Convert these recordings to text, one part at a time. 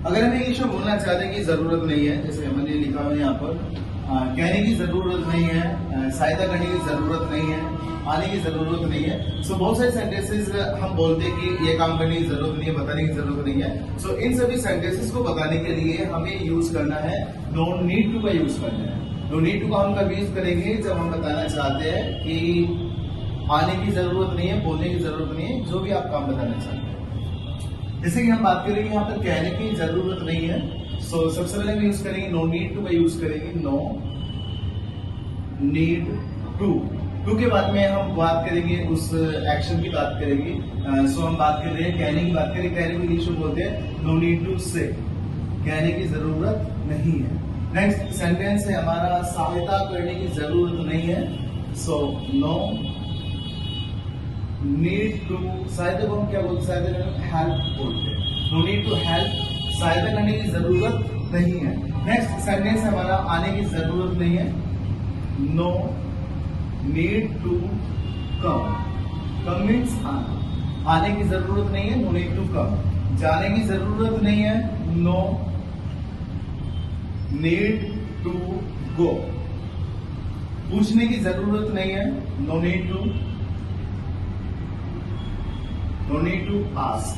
अगर हम इंग्लिश में बोलना चाहते हैं कि जरूरत नहीं है, जैसे मैंने लिखा हुआ है यहाँ पर, कहने की जरूरत नहीं है, सहायता करने की जरूरत नहीं है, आने की जरूरत नहीं है। सो बहुत सारे सेंटेंसेस हम बोलते हैं कि ये काम करने की जरूरत नहीं है, बताने की जरूरत नहीं है। सो इन सभी सेंटेंसेस को बताने के लिए हमें यूज करना है नो नीड टू का यूज करना है। नो नीड टू का हम कब यूज करेंगे? जब हम बताना चाहते हैं कि आने की जरूरत नहीं है, बोलने की जरूरत नहीं है, जो भी आप काम बताना चाहते हैं। जैसे कि हम बात करेंगे यहाँ पर कहने की जरूरत नहीं है, सो सबसे पहले हम यूज करेंगे नो नीड टू का यूज करेंगे, नो नीड टू के बाद में हम बात करेंगे उस एक्शन की बात करेंगे। सो हम बात कर रहे हैं कहने की बात करें, कहने को इंग्लिश में बोलते हैं नो नीड टू से, कहने की जरूरत नहीं है। नेक्स्ट सेंटेंस है हमारा सहायता करने की जरूरत नहीं है, सो नो नीड टू, सहायता को हम क्या बोलते हैं? सहायता को हेल्प बोलते हैं। नो नीड टू हेल्प, सहायता करने की जरूरत नहीं है। नेक्स्ट सेंटेंस है हमारा आने की जरूरत नहीं है, no need to come, come means आना, आने की जरूरत नहीं है, नो नीड टू कम। जाने की जरूरत नहीं है, नो नीड टू गो। पूछने की जरूरत नहीं है, नो नीड टू आस्क।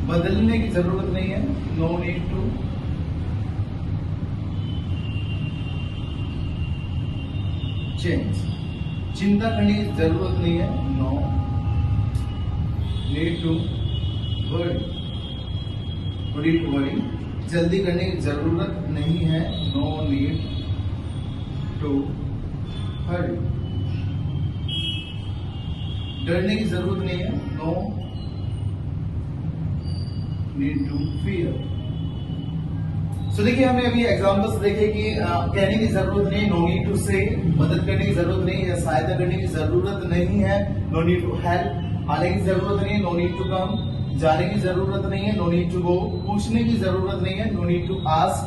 बदलने की जरूरत नहीं है, नो नीड टू चेंज। चिंता करने की जरूरत नहीं है, नो नीड टू वरी। जल्दी करने की जरूरत नहीं है, नो नीड टू हरी। डरने की जरूरत नहीं है, नो नीड टू फियर। सो देखिए हमने अभी एग्जांपल्स देखे कि कहने की जरूरत नहीं, नो नीड टू से, मदद करने की जरूरत नहीं है, सहायता करने की जरूरत नहीं है, नो नीड टू हेल्प। आने की जरूरत नहीं है, नो नीड टू कम। जाने की जरूरत नहीं है, नो नीड टू गो। पूछने की जरूरत नहीं है, नो नीड टू आस्क।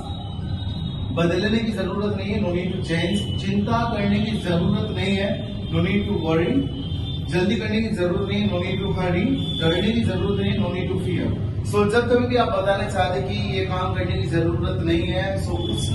बदलने की जरूरत नहीं है, नो नीड टू चेंज। चिंता करने की जरूरत नहीं है, नो नीड टू वरी। जल्दी करने की जरूरत नहीं है, नो नीड टू हरी। डरने की जरूरत नहीं है, नो नीड टू फियर। सो जब कभी भी आप बताना चाहते कि ये काम करने की जरूरत नहीं है, सो उस